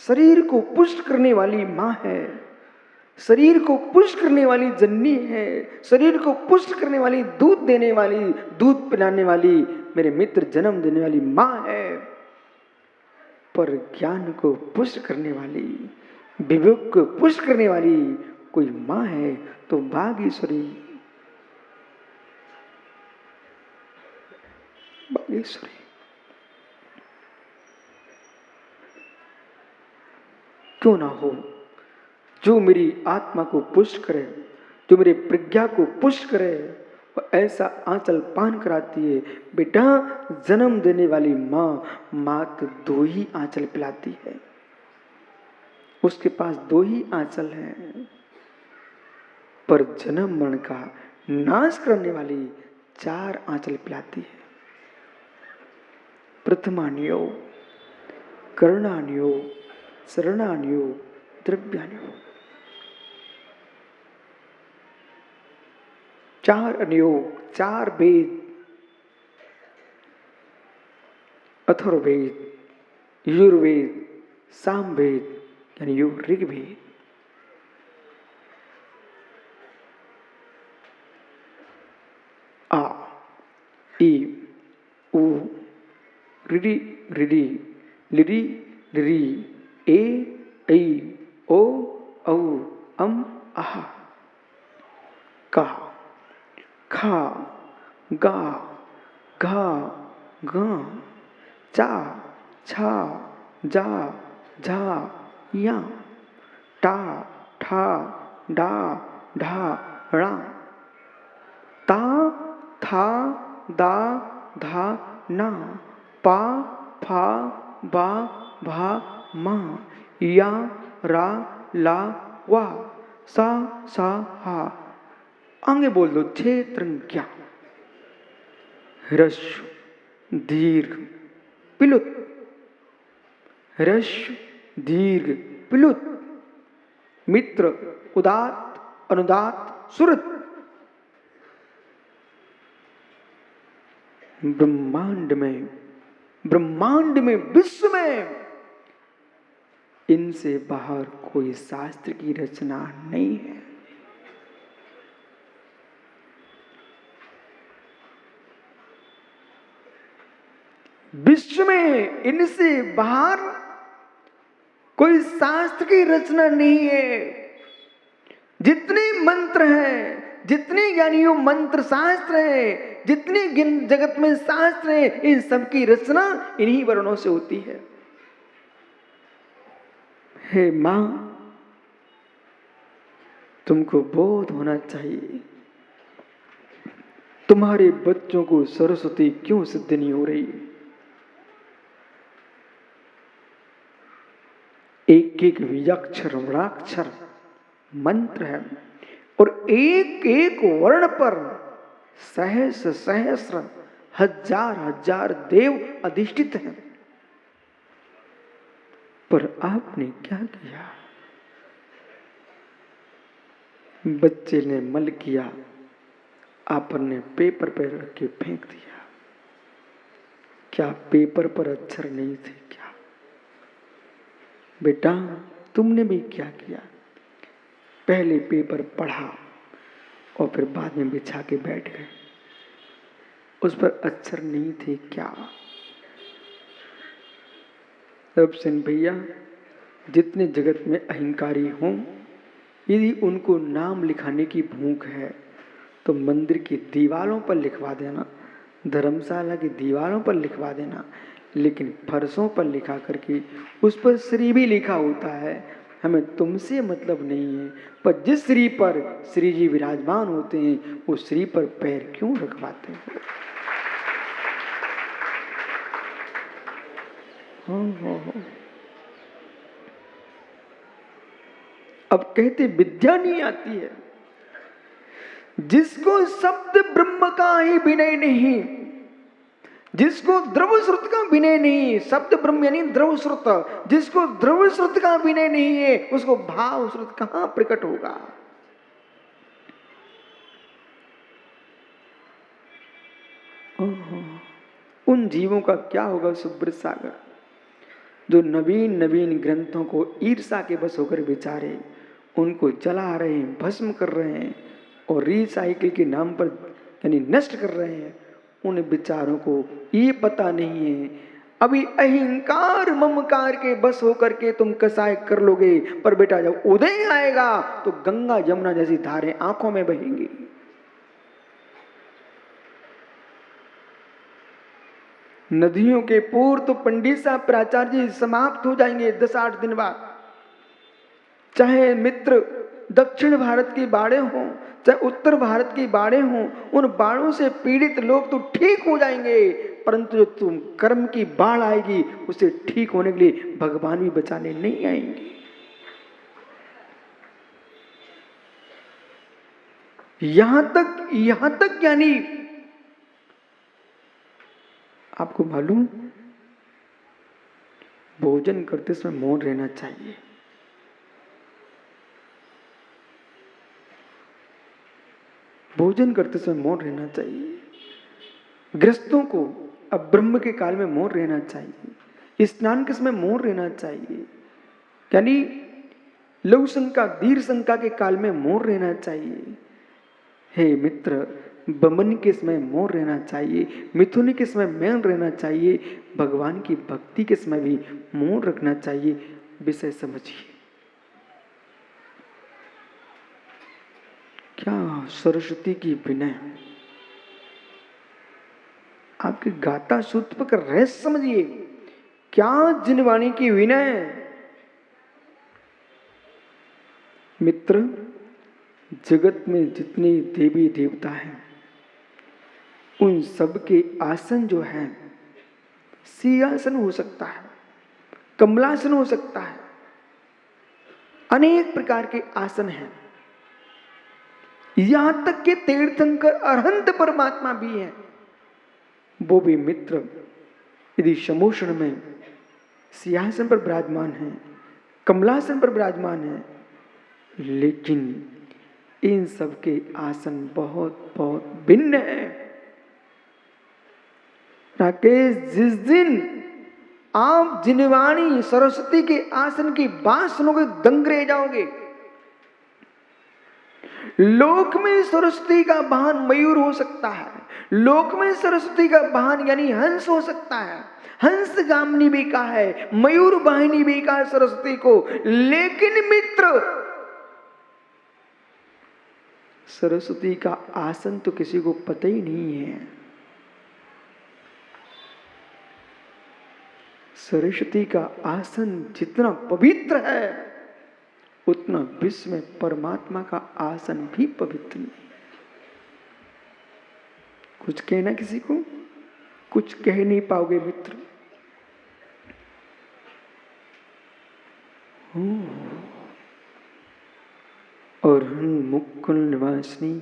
शरीर को पुष्ट करने वाली माँ है, शरीर को पुष्ट करने वाली जननी है, शरीर को पुष्ट करने वाली, दूध देने वाली, दूध पिलाने वाली, मेरे मित्र जन्म देने वाली माँ है। पर ज्ञान को पुष्ट करने वाली, विवेक को पुष्ट करने वाली कोई माँ है तो बागेश्वरी। बागेश्वरी क्यों ना हो, जो मेरी आत्मा को पुष्ट करे, जो मेरे प्रज्ञा को पुष्ट करे, वो ऐसा आंचल पान कराती है। बेटा, जन्म देने वाली माँ मात्र 2 ही आंचल पिलाती है, उसके पास 2 ही आंचल हैं। पर जन्म मरण का नाश करने वाली 4 आंचल पिलाती है। प्रथमान्यो, कर्णान्यो, शरणान्यो, द्रव्यान्यो। 4 अनयोग, 4 वेद, अथर्ववेद, यजुर्वेद, सामवेद यानी ऋग्वेद। आ, ई, उ, ऋरि, ऋरि, लिरि, लिरि, ए, ऐ, ओ, औ, अम, आह। का, खा, गा, घा, गा, चा, छा, जा, झा, या, टा, ठा, डा, ढा, ड़ा, ता, था, दा, धा, ना, पा, फा, बा, भा, मा, या, रा, ला, वा, सा, हा। आगे बोल दो। 6 त्रंक्या। ह्रस्व दीर्घ पिलुत, ह्रस्व दीर्घ पिलुत, मित्र, उदात, अनुदात, सुरत। ब्रह्मांड में, विश्व में इनसे बाहर कोई शास्त्र की रचना नहीं है। विश्व में इनसे बाहर कोई शास्त्र की रचना नहीं है। जितने मंत्र हैं, जितने ज्ञानियों मंत्र शास्त्र हैं, जितने जगत में शास्त्र हैं, इन सब की रचना इन्हीं वर्णों से होती है। हे मां, तुमको बोध होना चाहिए, तुम्हारे बच्चों को सरस्वती क्यों सिद्ध नहीं हो रही। एक एक बीजाक्षर वर्णाक्षर मंत्र है और एक एक वर्ण पर सहस्र सहस्र हजार हजार देव अधिष्ठित हैं। पर आपने क्या किया? बच्चे ने मल किया, आपने पेपर पर रख के फेंक दिया। क्या पेपर पर अक्षर नहीं थे क्या? बेटा, तुमने भी क्या किया? पहले पेपर पढ़ा और फिर बाद में बिछा के बैठ गए। उस पर अक्षर नहीं थे क्या? रब सिंह भैया, जितने जगत में अहंकारी हों, यदि उनको नाम लिखाने की भूख है तो मंदिर की दीवारों पर लिखवा देना, धर्मशाला की दीवारों पर लिखवा देना, लेकिन फर्शों पर लिखा करके उस पर श्री भी लिखा होता है। हमें तुमसे मतलब नहीं है, पर जिस श्री पर श्री जी विराजमान होते हैं उस श्री पर पैर क्यों रखवाते हो? हाँ। अब कहते विद्या नहीं आती है, जिसको शब्द ब्रह्म का ही विनय नहीं, जिसको द्रव श्रुत का विनय नहीं, शब्द ब्रह्म यानी द्रव श्रुत, जिसको द्रव श्रुत का विनय नहीं है उसको भाव श्रुत कहां प्रकट होगा? उन जीवों का क्या होगा? सुब्रत सागर, जो नवीन नवीन ग्रंथों को ईर्षा के बस होकर बेचारे उनको जला रहे हैं, भस्म कर रहे हैं और रिसाइकिल के नाम पर यानी नष्ट कर रहे हैं, उन विचारों को ये पता नहीं है अभी अहंकार ममकार के बस होकर के तुम कसाय कर लोगे, पर बेटा जब उदय आएगा तो गंगा यमुना जैसी धारें आंखों में बहेंगी। नदियों के पूर तो पंडित साहब प्राचार्य जी समाप्त हो जाएंगे 10-8 दिन बाद। चाहे मित्र दक्षिण भारत की बाढ़ें हों, चाहे उत्तर भारत की बाढ़ें हों, उन बाढ़ों से पीड़ित लोग तो ठीक हो जाएंगे, परंतु जो तुम कर्म की बाढ़ आएगी उसे ठीक होने के लिए भगवान भी बचाने नहीं आएंगे। यहां तक यानी आपको मालूम, भोजन करते समय मौन रहना चाहिए। भोजन करते समय मौन रहना चाहिए। गृहस्थों को अब ब्रह्म के काल में मौन रहना चाहिए। स्नान के समय मौन रहना चाहिए। यानी लघु शंका दीर्घ शंका के काल में मौन रहना चाहिए। हे मित्र, बमन के समय मौन रहना चाहिए, मिथुन के समय मौन रहना चाहिए, भगवान की भक्ति के समय भी मौन रखना चाहिए। विषय समझिए, क्या सरस्वती की विनय, आपके गाता सूत्र पर रहस्य समझिए, क्या जिनवाणी की विनय। मित्र, जगत में जितने देवी देवता हैं उन सब के आसन जो है, सिंहासन हो सकता है, कमलासन हो सकता है, अनेक प्रकार के आसन हैं। यहां तक कि तीर्थंकर अरहंत परमात्मा भी हैं, वो भी मित्र यदि समोषण में सिंहासन पर विराजमान है, कमलासन पर विराजमान है, लेकिन इन सब के आसन बहुत बहुत भिन्न है। राकेश, जिस दिन आप जिनवाणी सरस्वती के आसन की बात सुनोगे दंग रह जाओगे। लोक में सरस्वती का वाहन मयूर हो सकता है, लोक में सरस्वती का वाहन यानी हंस हो सकता है, हंस गामनी भी कहा है, मयूर वाहिनी भी कहा है सरस्वती को, लेकिन मित्र सरस्वती का आसन तो किसी को पता ही नहीं है। सरस्वती का आसन जितना पवित्र है उतना विश्व में परमात्मा का आसन भी पवित्र नहीं। कुछ कहना किसी को, कुछ कह नहीं पाओगे मित्र। और मुकुल निवासिनी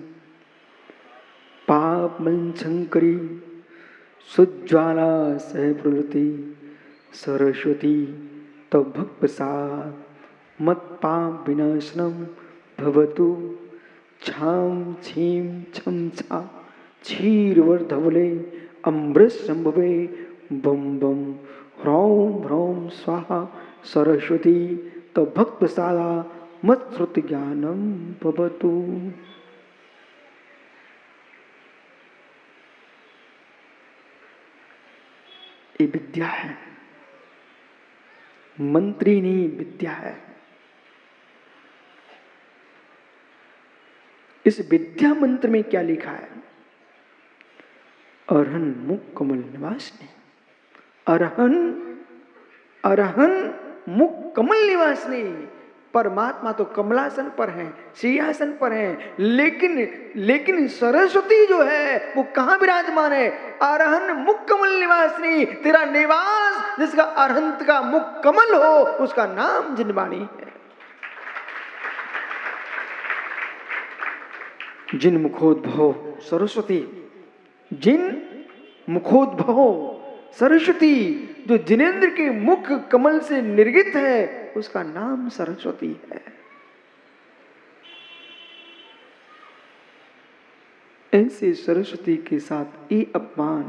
पाप मन शंकरी सुज्वाला सह प्रलुति सरस्वती तो भक्त प्रसाद मत पाप विनाशनम भवतु छाम छीम छम छा क्षीरवर धवले अमृत संभवे बम बम ह्रौम ह्रौम स्वाहा सरस्वती तो भक्त प्रसादा मत श्रुति ज्ञानम भवतु। ये विद्या है, मंत्री नहीं विद्या है। इस विद्या मंत्र में क्या लिखा है? अरहन मुख कमल निवासनी, अरहन अरहन मुख कमल निवासनी। परमात्मा तो कमलासन पर है, सिंहासन पर है, लेकिन सरस्वती जो है वो कहां विराजमान है? अरहन मुख कमल निवासनी। तेरा निवास जिसका अरहंत का मुख कमल हो उसका नाम जिनवाणी है। जिन मुखोद्भव सरस्वती, जिन मुखोद्भव सरस्वती, जो जिनेंद्र के मुख कमल से निर्गित है उसका नाम सरस्वती है। ऐसे सरस्वती के साथ ये अपमान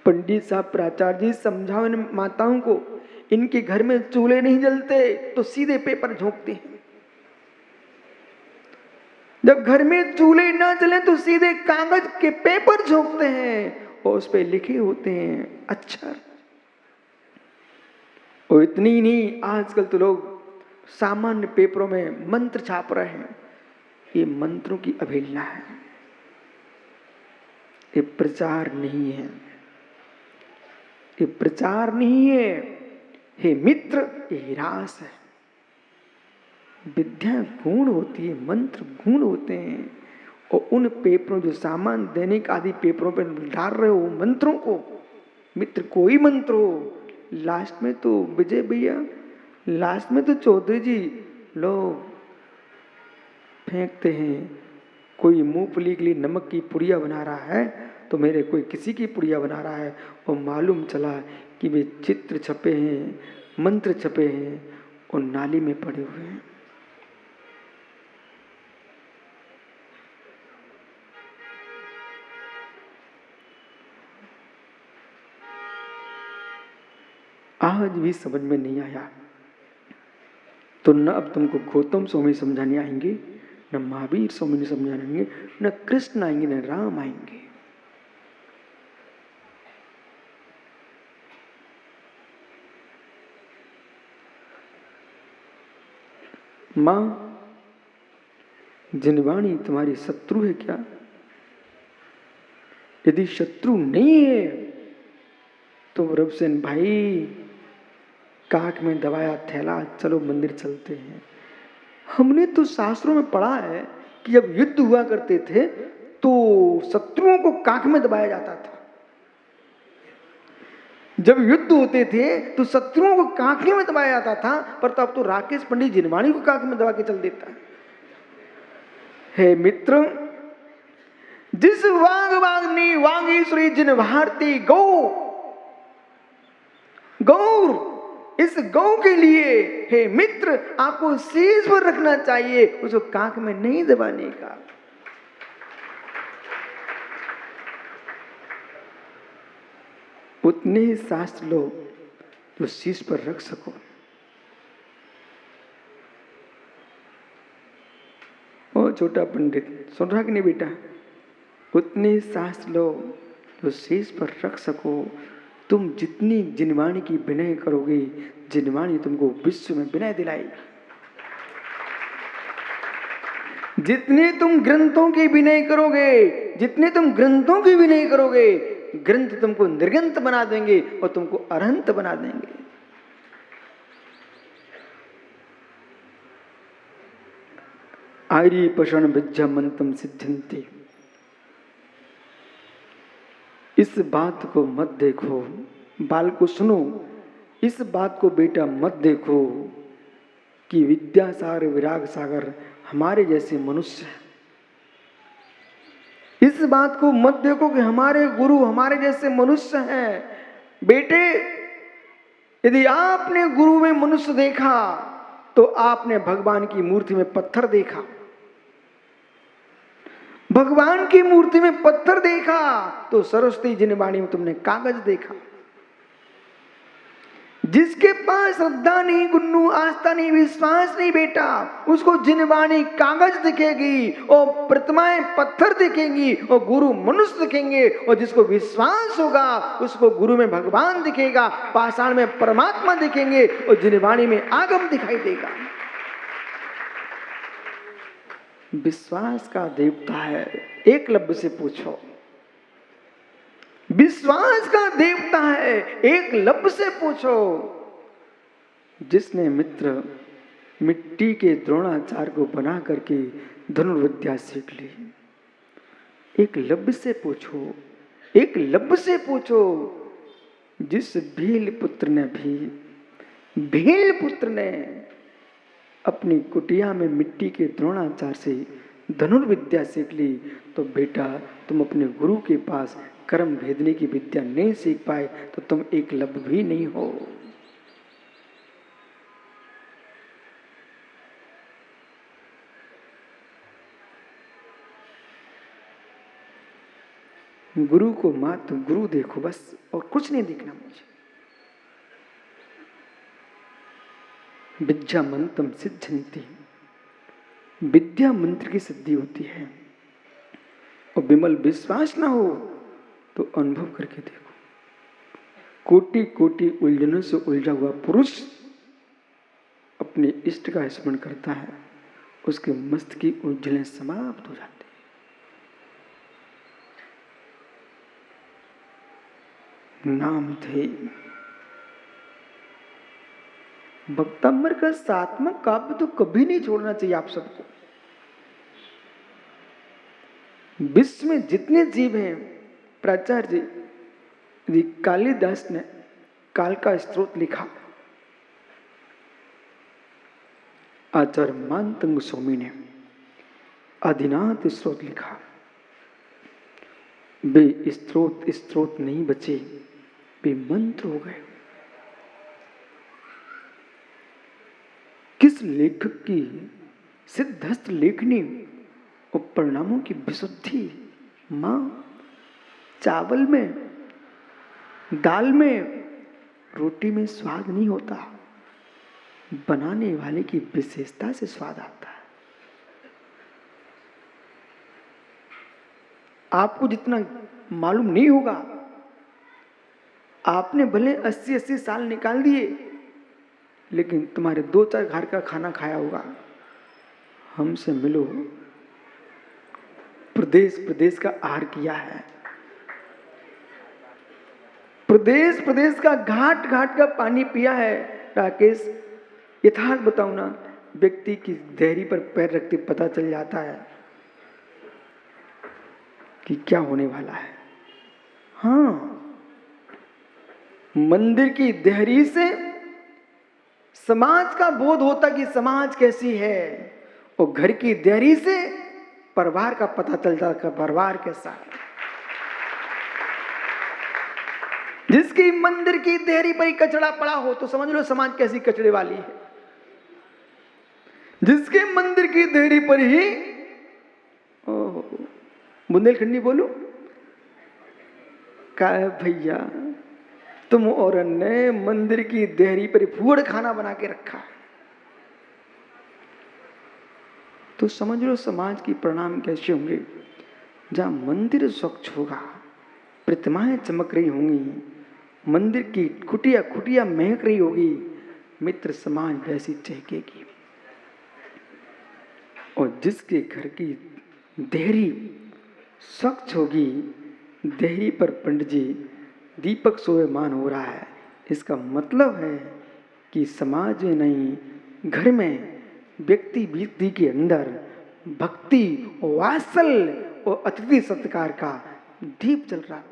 पंडित साहब प्राचार्य जी समझाओ इन माताओं को, इनके घर में चूल्हे नहीं जलते तो सीधे पेपर झोंकते हैं। जब घर में चूल्हे ना जले तो सीधे कागज के पेपर झोंकते हैं और उस पे लिखे होते हैं अक्षर। और इतनी ही नहीं, आजकल तो लोग सामान्य पेपरों में मंत्र छाप रहे हैं। ये मंत्रों की अवहेलना है, ये प्रचार नहीं है, ये प्रचार नहीं है। हे मित्र, ये रास है। विद्या गुण होती है, मंत्र गुण होते हैं। और उन पेपरों, जो सामान दैनिक आदि पेपरों पर डाल रहे हो मंत्रों को, मित्र कोई मंत्र हो, लास्ट में तो विजय भैया, लास्ट में तो चौधरी जी लोग फेंकते हैं। कोई मूंगफली के लिए नमक की पुड़िया बना रहा है तो मेरे कोई किसी की पुड़िया बना रहा है, और मालूम चला कि वे चित्र छपे हैं, मंत्र छपे हैं और नाली में पड़े हुए हैं। आज भी समझ में नहीं आया तो न अब तुमको गौतम स्वामी समझाने आएंगे, न महावीर स्वामी समझाने आएंगे, न कृष्ण आएंगे, न राम आएंगे। मां, जिनवाणी तुम्हारी शत्रु है क्या? यदि शत्रु नहीं है तो रवसेन भाई, काक में दबाया थैला, चलो मंदिर चलते हैं। हमने तो शास्त्रों में पढ़ा है कि जब युद्ध हुआ करते थे तो शत्रुओं को काक में दबाया जाता था। जब युद्ध होते थे तो शत्रुओं को काके में दबाया जाता था, पर तो अब तो राकेश पंडित जिनवाणी को काक में दबा के चल देता है। हे मित्र, जिस वाग वाग्नी वागीश्वरी जिन भारती गौ, गौर, इस गौ के लिए हे मित्र आपको शीश पर रखना चाहिए, उसको कांख में नहीं दबाने का। उतने ही शास्त्र लो जो शीश पर रख सको। ओ छोटा पंडित, सुन रहा कि नहीं बेटा? उतने ही शास्त्र लो जो शीश पर रख सको। तुम जितनी जिनवाणी की विनय करोगे, जिनवाणी तुमको विश्व में विनय दिलाएगी। जितने तुम ग्रंथों की विनय करोगे, जितने तुम ग्रंथों की विनय करोगे, ग्रंथ तुमको निर्ग्रंथ बना देंगे और तुमको अरहंत बना देंगे। आयरी पषण विद्या मंत्रम सिद्ध्यन्ति। इस बात को मत देखो, बाल को सुनो, इस बात को बेटा मत देखो कि विद्यासागर विराग सागर हमारे जैसे मनुष्य हैं। इस बात को मत देखो कि हमारे गुरु हमारे जैसे मनुष्य हैं। बेटे, यदि आपने गुरु में मनुष्य देखा तो आपने भगवान की मूर्ति में पत्थर देखा। भगवान की मूर्ति में पत्थर देखा तो सरस्वती जिनवाणी में तुमने कागज देखा। जिसके पास श्रद्धा नहीं, गुन्नू आस्था नहीं, विश्वास नहीं बेटा, उसको जिनवाणी कागज दिखेगी और प्रतिमाएं पत्थर दिखेंगी और गुरु मनुष्य दिखेंगे। और जिसको विश्वास होगा उसको गुरु में भगवान दिखेगा, पाषाण में परमात्मा दिखेंगे और जिनवाणी में आगम दिखाई देगा। विश्वास का देवता है, एकलव्य से पूछो। विश्वास का देवता है, एकलव्य से पूछो। जिसने मित्र मिट्टी के द्रोणाचार्य को बना करके धनुर्विद्या सीख ली, एकलव्य से पूछो, एकलव्य से पूछो। जिस भील पुत्र ने अपनी कुटिया में मिट्टी के द्रोणाचार्य से धनुर्विद्या सीख ली, तो बेटा तुम अपने गुरु के पास कर्म भेदने की विद्या नहीं सीख पाए तो तुम एकलव्य भी नहीं हो। गुरु को मात्र गुरु देखो बस, और कुछ नहीं दिखना मुझे। विद्या मंत्रम सिद्धंति, विद्या मंत्र की सिद्धि होती है। और विमल विश्वास ना हो तो अनुभव करके देखो। कोटि कोटि उलझनों से उलझा हुआ पुरुष अपने इष्ट का स्मरण करता है, उसके मस्त की उलझनें समाप्त हो जाती है। नाम थे भक्तांबर का सात्मक काव्य तो कभी नहीं छोड़ना चाहिए आप सबको। विश्व में जितने जीव हैं, प्राचार्य जी कालिदास ने काल का स्त्रोत लिखा, आचार्य मानतंग स्वामी ने आदिनाथ स्त्रोत लिखा। वे स्त्रोत नहीं बचे, वे मंत्र हो गए। किस लेखक की सिद्धहस्त लेखनी और परिणामों की विशुद्धि। मां चावल में, दाल में, रोटी में स्वाद नहीं होता, बनाने वाले की विशेषता से स्वाद आता है। आपको जितना मालूम नहीं होगा, आपने भले 80-80 साल निकाल दिए, लेकिन तुम्हारे 2-4 घर का खाना खाया होगा। हमसे मिलो, प्रदेश प्रदेश का आहार किया है, प्रदेश प्रदेश का घाट घाट का पानी पिया है। राकेश, यथार्थ बताऊं ना, व्यक्ति की देहरी पर पैर रखते पता चल जाता है कि क्या होने वाला है। हाँ, मंदिर की देहरी से समाज का बोध होता कि समाज कैसी है, और घर की देहरी से परिवार का पता चल जाता कि परिवार कैसा है। जिसकी मंदिर की देहरी पर ही कचड़ा पड़ा हो तो समझ लो समाज कैसी कचड़े वाली है। जिसके मंदिर की देहरी पर ही बुंदेलखंडी बोलू का भैया, तुम और ने मंदिर की देहरी पर फूड़ खाना बना के रखा है, तो समझ लो समाज की परिणाम कैसे होंगे। जहां मंदिर स्वच्छ होगा, प्रतिमाएं चमक रही होंगी, मंदिर की कुटिया कुटिया महक रही होगी, मित्र समाज वैसी चहकेगी। और जिसके घर की देहरी स्वच्छ होगी, देहरी पर पंडित जी दीपक शोभमान हो रहा है, इसका मतलब है कि समाज में नहीं, घर में, व्यक्ति व्यक्ति के अंदर भक्ति, वात्सल्य और अतिथि सत्कार का दीप जल रहा है।